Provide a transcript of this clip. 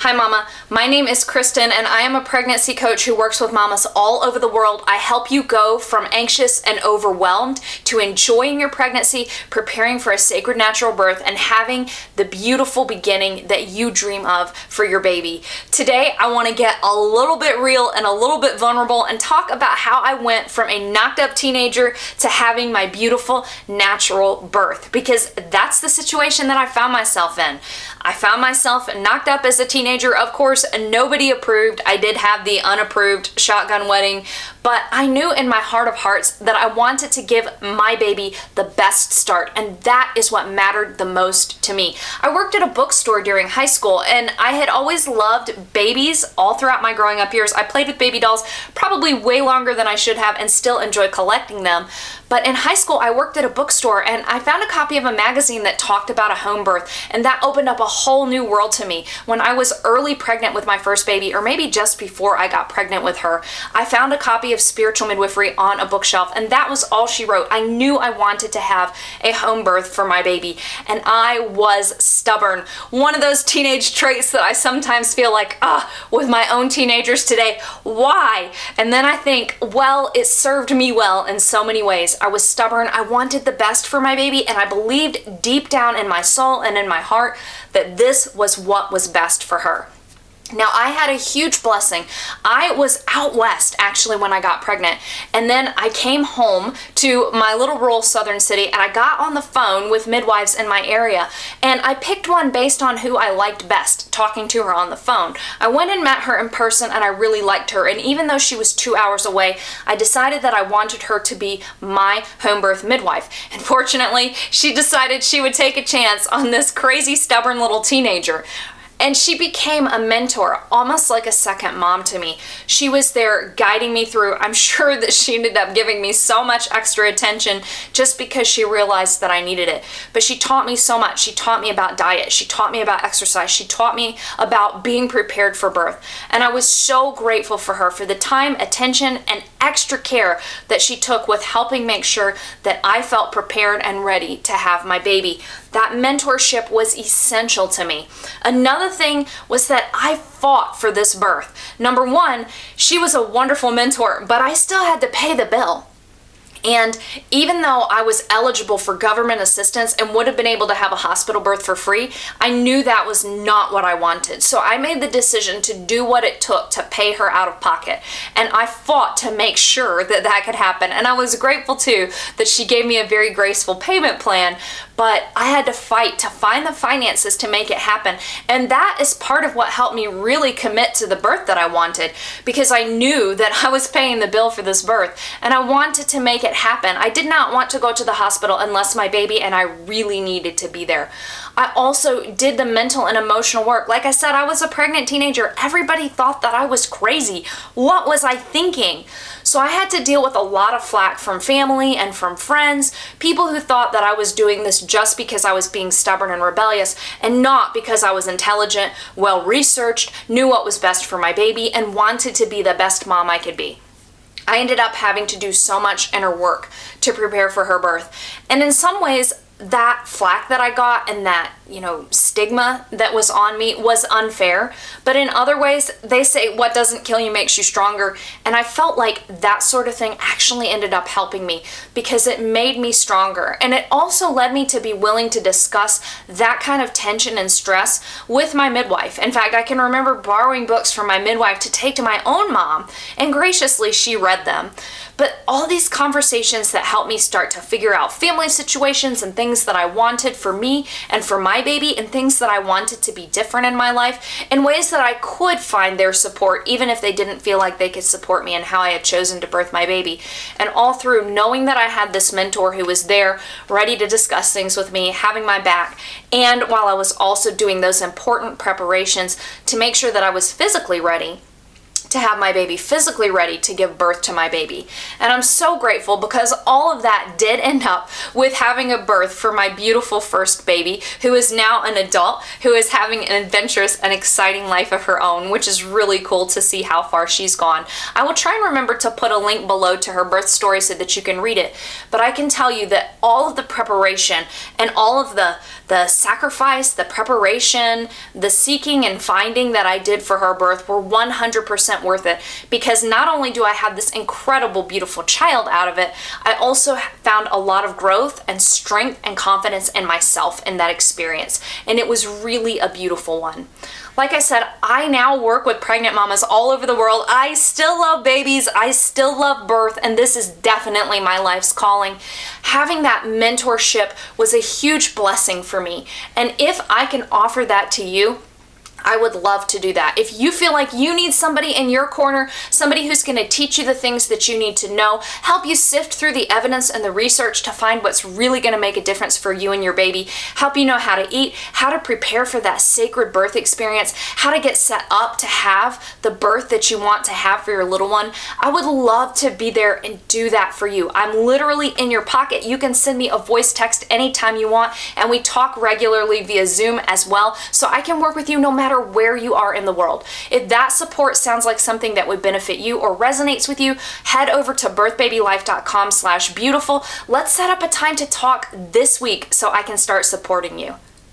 Hi Mama, my name is Kristen and I am a pregnancy coach who works with mamas all over the world. I help you go from anxious and overwhelmed to enjoying your pregnancy, preparing for a sacred natural birth, and having the beautiful beginning that you dream of for your baby. Today I want to get a little bit real and a little bit vulnerable and talk about how I went from a knocked up teenager to having my beautiful natural birth, because that's the situation that I found myself in. I found myself knocked up as a teenager. Of course, nobody approved. I did have the unapproved shotgun wedding, but I knew in my heart of hearts that I wanted to give my baby the best start, and that is what mattered the most to me. I worked at a bookstore during high school, and I had always loved babies all throughout my growing up years. I played with baby dolls probably way longer than I should have and still enjoy collecting them. But in high school, I worked at a bookstore and I found a copy of a magazine that talked about a home birth, and that opened up a whole new world to me. When I was early pregnant with my first baby, or maybe just before I got pregnant with her, I found a copy of Spiritual Midwifery on a bookshelf, and that was all she wrote. I knew I wanted to have a home birth for my baby, and I was stubborn. One of those teenage traits that I sometimes feel like, with my own teenagers today, why? And then I think, well, it served me well in so many ways. I was stubborn. I wanted the best for my baby, and I believed deep down in my soul and in my heart that this was what was best for her. Now, I had a huge blessing. I was out west actually when I got pregnant, and then I came home to my little rural southern city and I got on the phone with midwives in my area, and I picked one based on who I liked best, talking to her on the phone. I went and met her in person and I really liked her, and even though she was 2 hours away, I decided that I wanted her to be my home birth midwife. And fortunately, she decided she would take a chance on this crazy stubborn little teenager. And she became a mentor, almost like a second mom to me. She was there guiding me through. I'm sure that she ended up giving me so much extra attention just because she realized that I needed it. But she taught me so much. She taught me about diet. She taught me about exercise. She taught me about being prepared for birth. And I was so grateful for her for the time, attention, and extra care that she took with helping make sure that I felt prepared and ready to have my baby. That mentorship was essential to me. Another thing was that I fought for this birth. Number one, she was a wonderful mentor, but I still had to pay the bill. And even though I was eligible for government assistance and would have been able to have a hospital birth for free, I knew that was not what I wanted. So I made the decision to do what it took to pay her out of pocket. And I fought to make sure that that could happen. And I was grateful too that she gave me a very graceful payment plan, but I had to fight to find the finances to make it happen. And that is part of what helped me really commit to the birth that I wanted, because I knew that I was paying the bill for this birth and I wanted to make it happen. I did not want to go to the hospital unless my baby and I really needed to be there. I also did the mental and emotional work. Like I said, I was a pregnant teenager. Everybody thought that I was crazy. What was I thinking? So I had to deal with a lot of flack from family and from friends, people who thought that I was doing this just because I was being stubborn and rebellious, and not because I was intelligent, well-researched, knew what was best for my baby, and wanted to be the best mom I could be. I ended up having to do so much inner work to prepare for her birth. And in some ways, that flack that I got and that, stigma that was on me was unfair. But in other ways, they say what doesn't kill you makes you stronger. And I felt like that sort of thing actually ended up helping me because it made me stronger. And it also led me to be willing to discuss that kind of tension and stress with my midwife. In fact, I can remember borrowing books from my midwife to take to my own mom, and graciously she read them. But all these conversations that helped me start to figure out family situations and things that I wanted for me and for my baby, and things that I wanted to be different in my life, in ways that I could find their support even if they didn't feel like they could support me in how I had chosen to birth my baby. And all through knowing that I had this mentor who was there ready to discuss things with me, having my back, and while I was also doing those important preparations to make sure that I was physically ready, to have my baby physically ready to give birth to my baby. And I'm so grateful because all of that did end up with having a birth for my beautiful first baby, who is now an adult, who is having an adventurous and exciting life of her own, which is really cool to see how far she's gone. I will try and remember to put a link below to her birth story so that you can read it. But I can tell you that all of the preparation and all of the sacrifice, the preparation, the seeking and finding that I did for her birth were 100% worth it, because not only do I have this incredible, beautiful child out of it, I also found a lot of growth and strength and confidence in myself in that experience. And it was really a beautiful one. Like I said, I now work with pregnant mamas all over the world. I still love babies. I still love birth, and this is definitely my life's calling. Having that mentorship was a huge blessing for me. And if I can offer that to you, I would love to do that. If you feel like you need somebody in your corner, somebody who's going to teach you the things that you need to know, help you sift through the evidence and the research to find what's really going to make a difference for you and your baby, help you know how to eat, how to prepare for that sacred birth experience, how to get set up to have the birth that you want to have for your little one, I would love to be there and do that for you. I'm literally in your pocket. You can send me a voice text anytime you want, and we talk regularly via Zoom as well, so I can work with you no matter where you are in the world. If that support sounds like something that would benefit you or resonates with you, head over to birthbabylife.com/beautiful. Let's set up a time to talk this week so I can start supporting you.